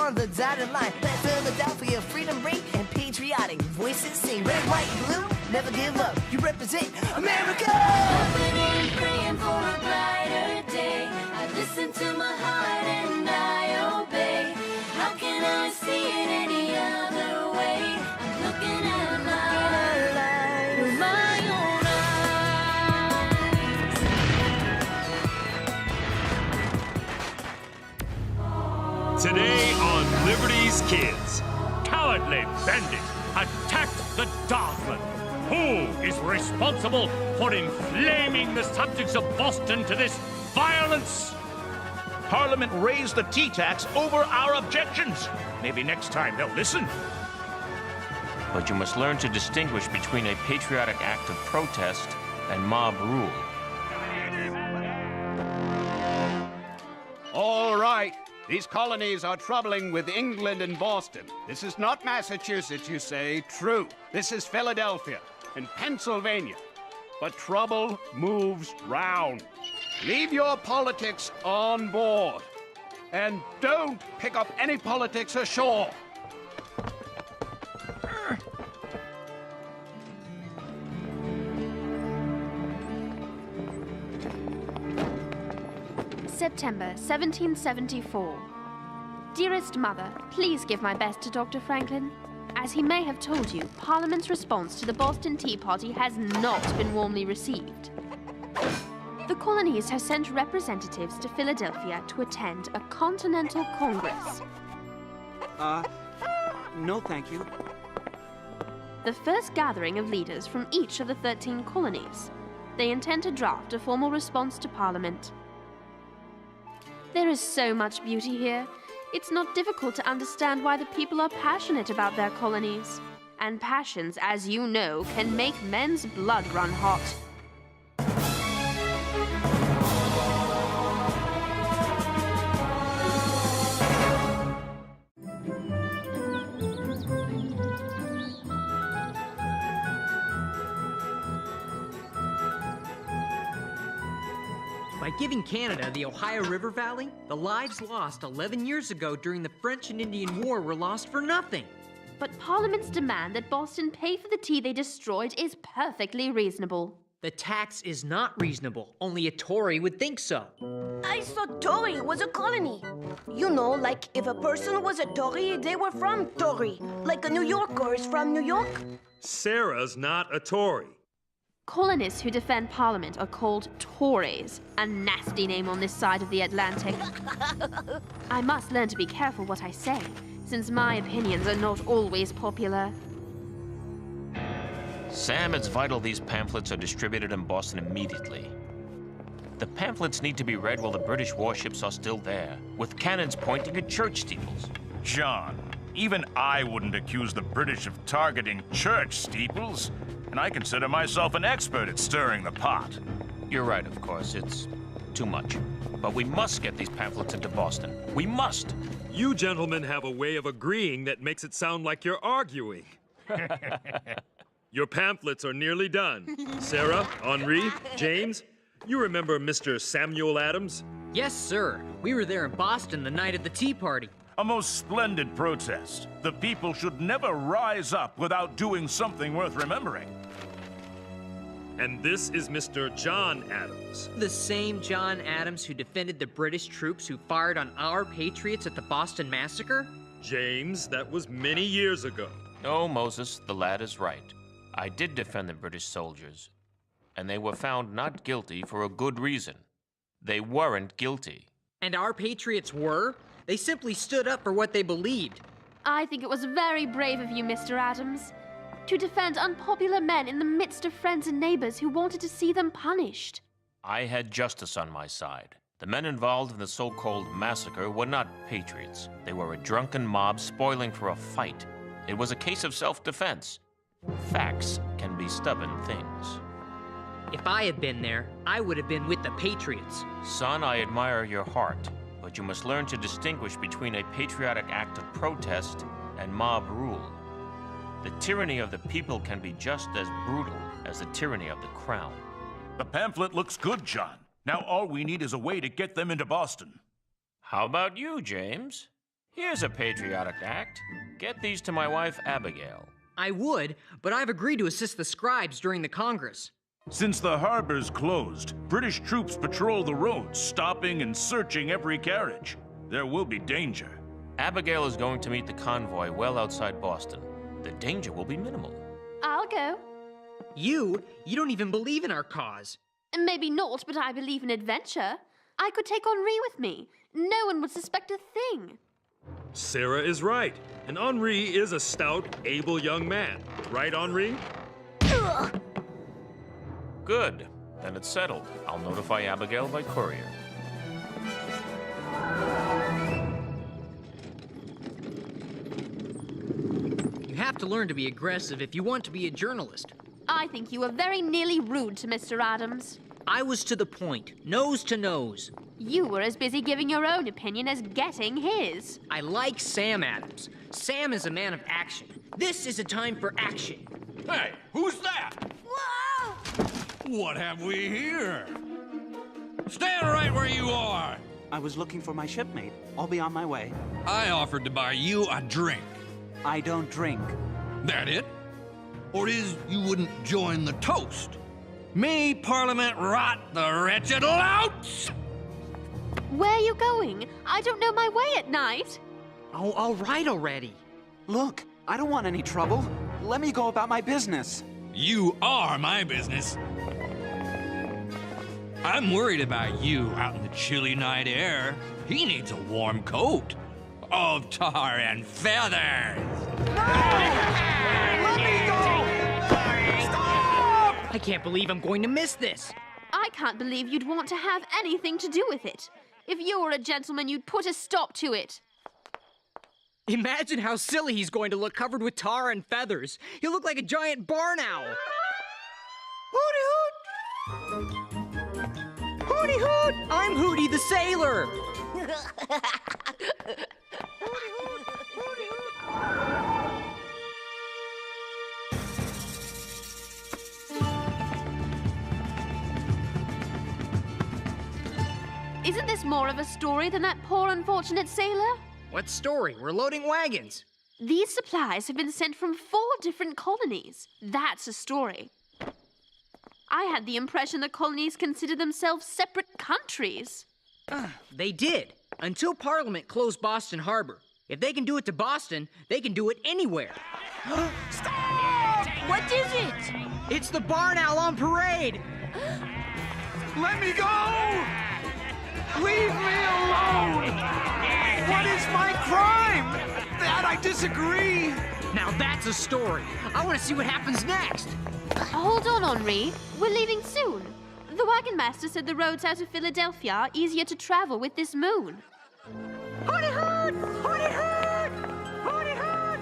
on the dotted line. Let Philadelphia freedom ring and patriotic voices sing. Red, white, blue, never give up. You represent America. Hoping and praying for a brighter day. I listen to my heart and I obey. How can I see it any other way? I'm looking at life with my own eyes. Today on Liberty's Kids, cowardly bandits attacked the Dartmouth. Who is responsible for inflaming the subjects of Boston to this violence? Parliament raised the tea tax over our objections. Maybe next time they'll listen. But you must learn to distinguish between a patriotic act of protest and mob rule. All right. These colonies are troubling with England and Boston. This is not Massachusetts, you say. True. This is Philadelphia and Pennsylvania. But trouble moves round. Leave your politics on board. And don't pick up any politics ashore. September 1774. Dearest Mother, please give my best to Dr. Franklin. As he may have told you, Parliament's response to the Boston Tea Party has not been warmly received. The colonies have sent representatives to Philadelphia to attend a Continental Congress. No thank you. The first gathering of leaders from each of the 13 colonies. They intend to draft a formal response to Parliament. There is so much beauty here. It's not difficult to understand why the people are passionate about their colonies. And passions, as you know, can make men's blood run hot. By giving Canada the Ohio River Valley, the lives lost 11 years ago during the French and Indian War were lost for nothing. But Parliament's demand that Boston pay for the tea they destroyed is perfectly reasonable. The tax is not reasonable. Only a Tory would think so. I thought Tory was a colony. You know, like if a person was a Tory, they were from Tory. Like a New Yorker is from New York. Sarah's not a Tory. Colonists who defend Parliament are called Tories, a nasty name on this side of the Atlantic. I must learn to be careful what I say, since my opinions are not always popular. Sam, it's vital these pamphlets are distributed in Boston immediately. The pamphlets need to be read while the British warships are still there, with cannons pointing at church steeples. John, even I wouldn't accuse the British of targeting church steeples. And I consider myself an expert at stirring the pot. You're right, of course. It's too much. But we must get these pamphlets into Boston. We must! You gentlemen have a way of agreeing that makes it sound like you're arguing. Your pamphlets are nearly done. Sarah, Henri, James, you remember Mr. Samuel Adams? Yes, sir. We were there in Boston the night of the Tea Party. A most splendid protest. The people should never rise up without doing something worth remembering. And this is Mr. John Adams. The same John Adams who defended the British troops who fired on our patriots at the Boston Massacre? James, that was many years ago. No, Moses, the lad is right. I did defend the British soldiers, and they were found not guilty for a good reason. They weren't guilty. And our patriots were? They simply stood up for what they believed. I think it was very brave of you, Mr. Adams, to defend unpopular men in the midst of friends and neighbors who wanted to see them punished. I had justice on my side. The men involved in the so-called massacre were not patriots. They were a drunken mob spoiling for a fight. It was a case of self-defense. Facts can be stubborn things. If I had been there, I would have been with the patriots. Son, I admire your heart, but you must learn to distinguish between a patriotic act of protest and mob rule. The tyranny of the people can be just as brutal as the tyranny of the crown. The pamphlet looks good, John. Now all we need is a way to get them into Boston. How about you, James? Here's a patriotic act. Get these to my wife, Abigail. I would, but I've agreed to assist the scribes during the Congress. Since the harbor's closed, British troops patrol the roads, stopping and searching every carriage. There will be danger. Abigail is going to meet the convoy well outside Boston. The danger will be minimal. I'll go. You don't even believe in our cause. Maybe not, but I believe in adventure. I could take Henri with me. No one would suspect a thing. Sarah is right, and Henri is a stout, able young man. Right, Henri? Good. Then it's settled. I'll notify Abigail by courier. You have to learn to be aggressive if you want to be a journalist. I think you were very nearly rude to Mr. Adams. I was to the point, nose to nose. You were as busy giving your own opinion as getting his. I like Sam Adams. Sam is a man of action. This is a time for action. Hey, who's that? Whoa! What have we here? Stand right where you are. I was looking for my shipmate. I'll be on my way. I offered to buy you a drink. I don't drink. That it? Or is you wouldn't join the toast? May Parliament rot the wretched louts! Where are you going? I don't know my way at night. Oh, all right already. Look, I don't want any trouble. Let me go about my business. You are my business. I'm worried about you out in the chilly night air. He needs a warm coat of tar and feathers. Let me go! Stop! I can't believe I'm going to miss this. I can't believe you'd want to have anything to do with it. If you were a gentleman, you'd put a stop to it. Imagine how silly he's going to look covered with tar and feathers. He'll look like a giant barn owl. Hooty hoot! Hooty hoot! I'm Hooty the sailor. Isn't this more of a story than that poor unfortunate sailor? What story? We're loading wagons. These supplies have been sent from 4 different colonies. That's a story. I had the impression the colonies consider themselves separate countries. They did, until Parliament closed Boston Harbor. If they can do it to Boston, they can do it anywhere. Stop! What is it? It's the barn owl on parade! Let me go! Leave me alone! What is my crime? That I disagree! Now that's a story. I want to see what happens next. Hold on, Henri. We're leaving soon. The wagon master said the roads out of Philadelphia are easier to travel with this moon. Hooty hoot! Hooty hoot! Hooty hoot!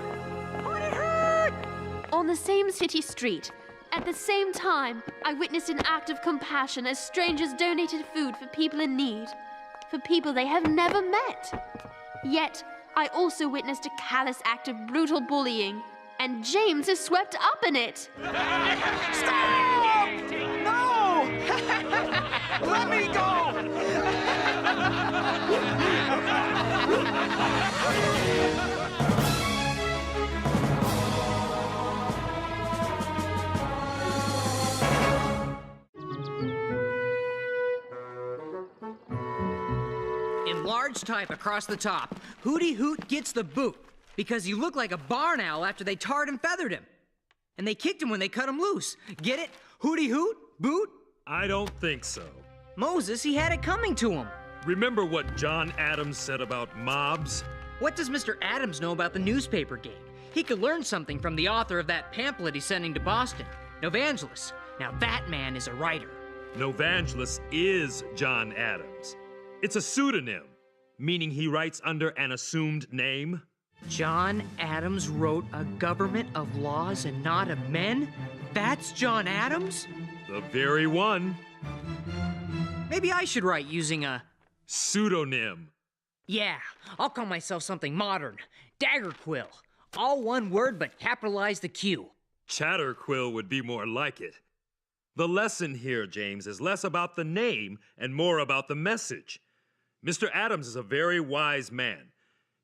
Hooty hoot! On the same city street, at the same time, I witnessed an act of compassion as strangers donated food for people in need, for people they have never met. Yet, I also witnessed a callous act of brutal bullying, and James is swept up in it. Stop! No! Let me go! In large type across the top, Hooty Hoot gets the boot because he looked like a barn owl after they tarred and feathered him. And they kicked him when they cut him loose. Get it? Hooty Hoot? Boot? I don't think so. Moses, he had it coming to him. Remember what John Adams said about mobs? What does Mr. Adams know about the newspaper game? He could learn something from the author of that pamphlet he's sending to Boston, Novangelis. Now that man is a writer. Novangelis is John Adams. It's a pseudonym, meaning he writes under an assumed name. John Adams wrote a government of laws and not of men? That's John Adams? The very one. Maybe I should write using a pseudonym. Yeah, I'll call myself something modern. Daggerquill. All one word, but capitalize the Q. Chatterquill would be more like it. The lesson here, James, is less about the name and more about the message. Mr. Adams is a very wise man.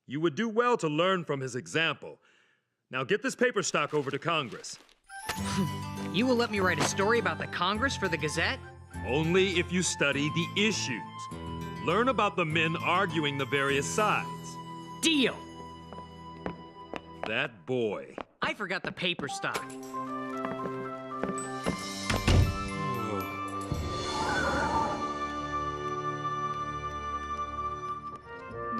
You would do well to learn from his example. Now get this paper stock over to Congress. You will let me write a story about the Congress for the Gazette? Only if you study the issues. Learn about the men arguing the various sides. Deal! That boy. I forgot the paper stock.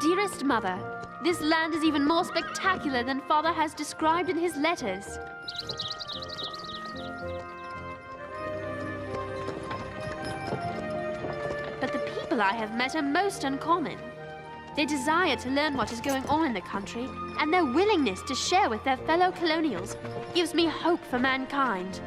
Dearest Mother, this land is even more spectacular than Father has described in his letters. But the people I have met are most uncommon. Their desire to learn what is going on in the country and their willingness to share with their fellow colonials gives me hope for mankind.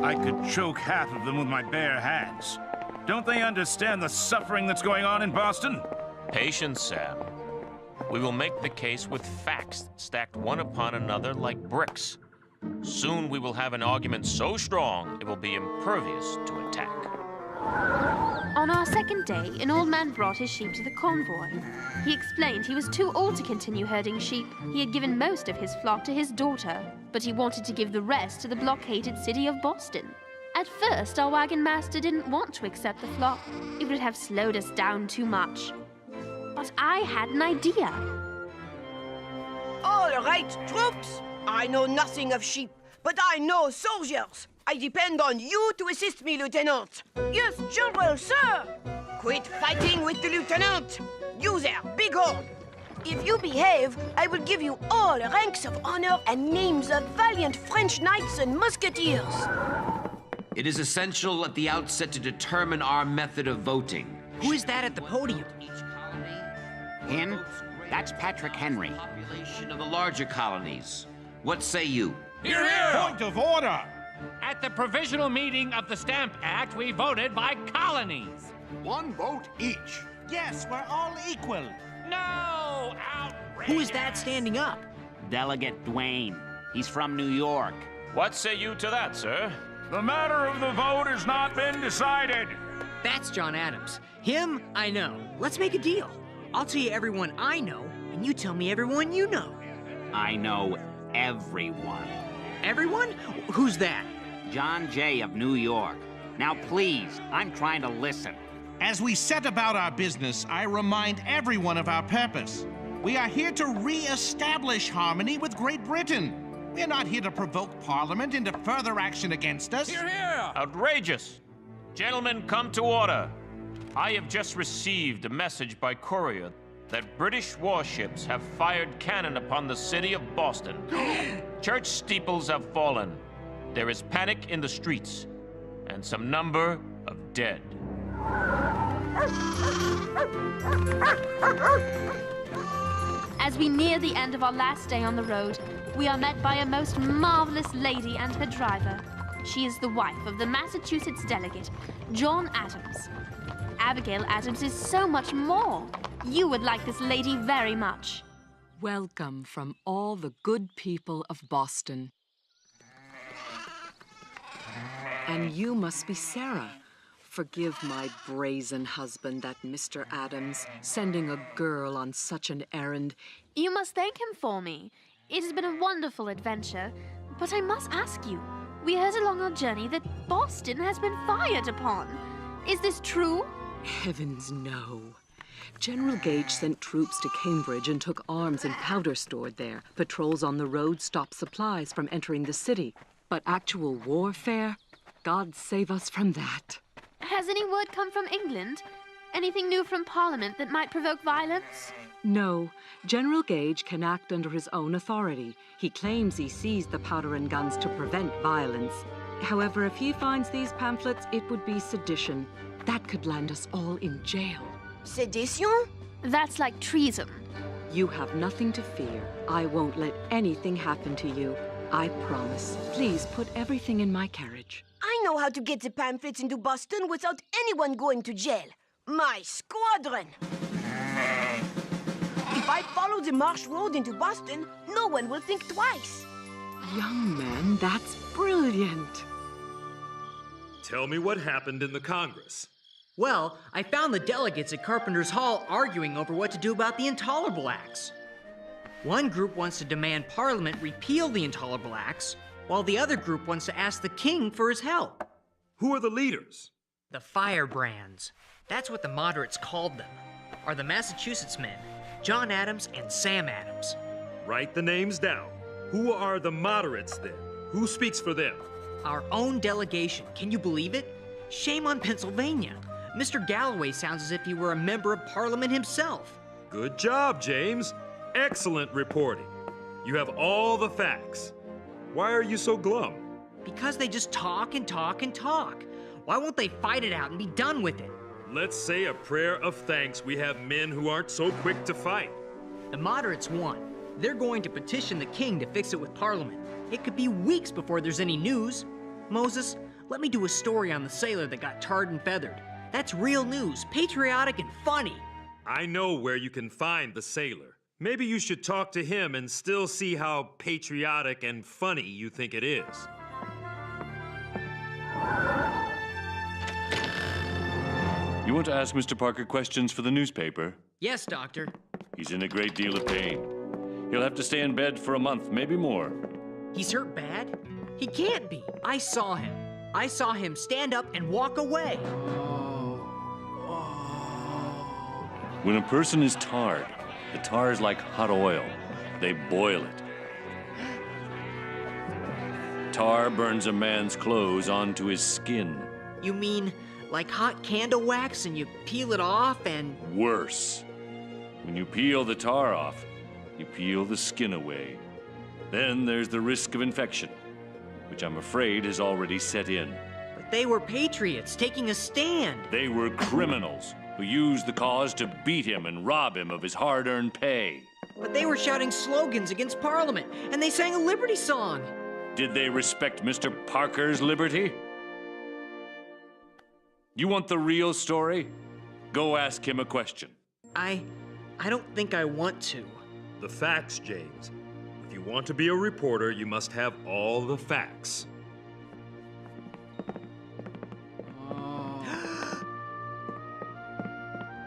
I could choke half of them with my bare hands. Don't they understand the suffering that's going on in Boston? Patience, Sam. We will make the case with facts stacked one upon another like bricks. Soon we will have an argument so strong it will be impervious to attack. On our second day, an old man brought his sheep to the convoy. He explained he was too old to continue herding sheep. He had given most of his flock to his daughter, but he wanted to give the rest to the blockaded city of Boston. At first, our wagon master didn't want to accept the flock. It would have slowed us down too much. But I had an idea. All right, troops. I know nothing of sheep, but I know soldiers. I depend on you to assist me, Lieutenant. Yes, General, sir. Quit fighting with the Lieutenant. You there, bighorn. If you behave, I will give you all ranks of honor and names of valiant French knights and musketeers. It is essential at the outset to determine our method of voting. Who is that at the podium? Him? That's Patrick Henri. Population of the larger colonies. What say you? Hear, hear! Point of order! At the provisional meeting of the Stamp Act, we voted by colonies. One vote each. Yes, we're all equal. No! Outrageous! Who is that standing up? Delegate Dwayne. He's from New York. What say you to that, sir? The matter of the vote has not been decided. That's John Adams. Him, I know. Let's make a deal. I'll tell you everyone I know, and you tell me everyone you know. I know everyone. Everyone? Who's that? John Jay of New York. Now, please, I'm trying to listen. As we set about our business, I remind everyone of our purpose. We are here to re-establish harmony with Great Britain. We're not here to provoke Parliament into further action against us. Hear, hear! Outrageous! Gentlemen, come to order. I have just received a message by courier that British warships have fired cannon upon the city of Boston. Church steeples have fallen. There is panic in the streets, and some number of dead. As we near the end of our last day on the road, we are met by a most marvelous lady and her driver. She is the wife of the Massachusetts delegate, John Adams. Abigail Adams is so much more. You would like this lady very much. Welcome from all the good people of Boston. And you must be Sarah. Forgive my brazen husband, that Mr. Adams, sending a girl on such an errand. You must thank him for me. It has been a wonderful adventure, but I must ask you, we heard along our journey that Boston has been fired upon. Is this true? Heavens, no. General Gage sent troops to Cambridge and took arms and powder stored there. Patrols on the road stopped supplies from entering the city. But actual warfare? God save us from that. Has any word come from England? Anything new from Parliament that might provoke violence? No. General Gage can act under his own authority. He claims he seized the powder and guns to prevent violence. However, if he finds these pamphlets, it would be sedition. That could land us all in jail. Sedition? That's like treason. You have nothing to fear. I won't let anything happen to you. I promise. Please put everything in my carriage. I know how to get the pamphlets into Boston without anyone going to jail. My squadron! If I follow the marsh road into Boston, no one will think twice. Young men, that's brilliant. Tell me what happened in the Congress. Well, I found the delegates at Carpenter's Hall arguing over what to do about the Intolerable Acts. One group wants to demand Parliament repeal the Intolerable Acts, while the other group wants to ask the king for his help. Who are the leaders? The firebrands. That's what the moderates called them. Are the Massachusetts men, John Adams and Sam Adams. Write the names down. Who are the moderates then? Who speaks for them? Our own delegation. Can you believe it? Shame on Pennsylvania. Mr. Galloway sounds as if he were a member of Parliament himself. Good job, James. Excellent reporting. You have all the facts. Why are you so glum? Because they just talk and talk and talk. Why won't they fight it out and be done with it? Let's say a prayer of thanks we have men who aren't so quick to fight. The moderates won. They're going to petition the king to fix it with Parliament. It could be weeks before there's any news. Moses, let me do a story on the sailor that got tarred and feathered. That's real news, patriotic and funny. I know where you can find the sailor. Maybe you should talk to him and still see how patriotic and funny you think it is. You want to ask Mr. Parker questions for the newspaper? Yes, Doctor. He's in a great deal of pain. He'll have to stay in bed for a month, maybe more. He's hurt bad? He can't be. I saw him. I saw him stand up and walk away. When a person is tarred, the tar is like hot oil. They boil it. Tar burns a man's clothes onto his skin. You mean like hot candle wax and you peel it off and... Worse. When you peel the tar off, you peel the skin away. Then there's the risk of infection, which I'm afraid has already set in. But they were patriots taking a stand. They were criminals who used the cause to beat him and rob him of his hard-earned pay. But they were shouting slogans against Parliament, and they sang a liberty song. Did they respect Mr. Parker's liberty? You want the real story? Go ask him a question. I don't think I want to. The facts, James. If you want to be a reporter, you must have all the facts.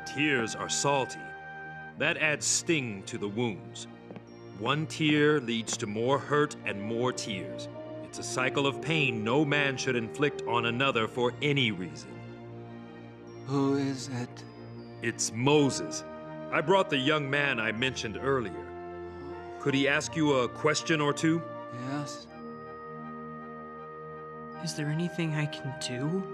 Tears are salty. That adds sting to the wounds. One tear leads to more hurt and more tears. It's a cycle of pain no man should inflict on another for any reason. Who is it? It's Moses. I brought the young man I mentioned earlier. Could he ask you a question or two? Yes. Is there anything I can do?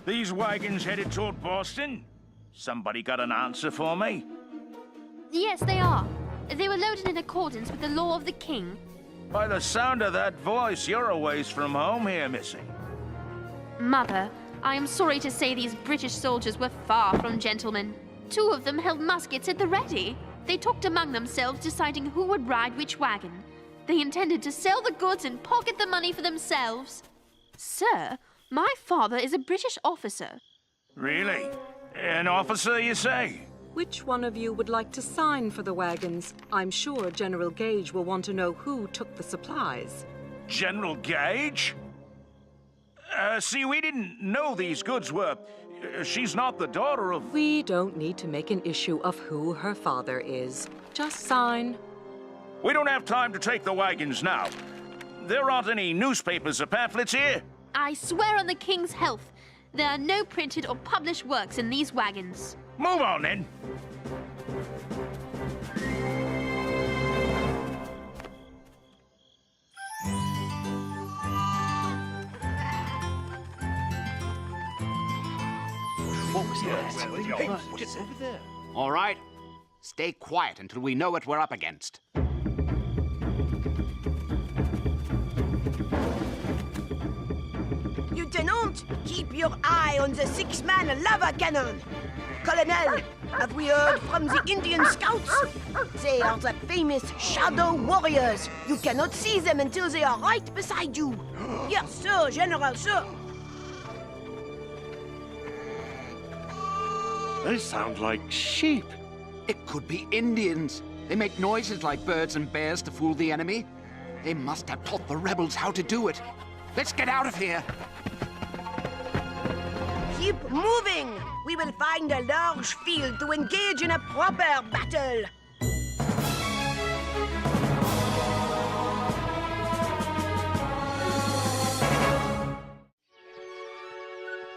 These wagons headed toward Boston? Somebody got an answer for me? Yes, they are. They were loaded in accordance with the law of the king. By the sound of that voice, you're a ways from home here, missy. Mother, I am sorry to say these British soldiers were far from gentlemen. 2 of them held muskets at the ready. They talked among themselves, deciding who would ride which wagon. They intended to sell the goods and pocket the money for themselves. Sir, my father is a British officer. Really? An officer, you say? Which one of you would like to sign for the wagons? I'm sure General Gage will want to know who took the supplies. General Gage? See, we didn't know these goods were... she's not the daughter of... We don't need to make an issue of who her father is. Just sign. We don't have time to take the wagons now. There aren't any newspapers or pamphlets here. I swear on the king's health, there are no printed or published works in these wagons. Move on, then. What was that? What is over there? All right. Stay quiet until we know what we're up against. Lieutenant, keep your eye on the 6-man lava cannon. Colonel. Have we heard from the Indian scouts? They are the famous shadow warriors. You cannot see them until they are right beside you. Yes, sir, General, sir. They sound like sheep. It could be Indians. They make noises like birds and bears to fool the enemy. They must have taught the rebels how to do it. Let's get out of here. Keep moving. We will find a large field to engage in a proper battle.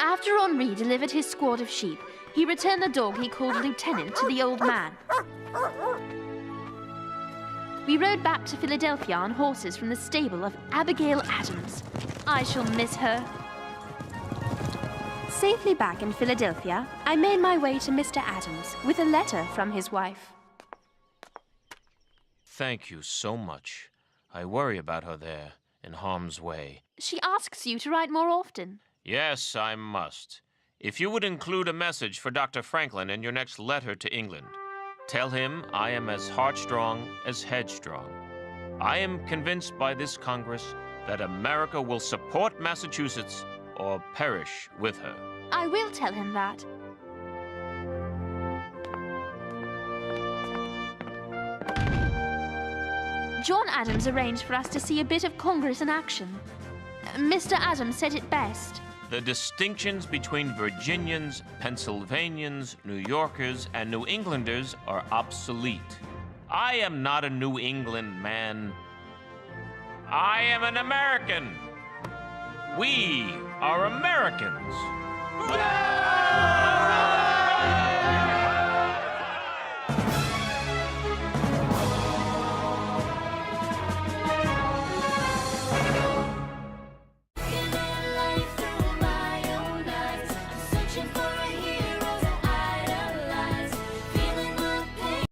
After Henri delivered his squad of sheep, he returned the dog he called Lieutenant to the old man. We rode back to Philadelphia on horses from the stable of Abigail Adams. I shall miss her. Safely back in Philadelphia, I made my way to Mr. Adams with a letter from his wife. Thank you so much. I worry about her there, in harm's way. She asks you to write more often. Yes, I must. If you would include a message for Dr. Franklin in your next letter to England, tell him I am as heartstrong as headstrong. I am convinced by this Congress that America will support Massachusetts or perish with her. I will tell him that. John Adams arranged for us to see a bit of Congress in action. Mr. Adams said it best. The distinctions between Virginians, Pennsylvanians, New Yorkers, and New Englanders are obsolete. I am not a New England man. I am an American. We are Americans.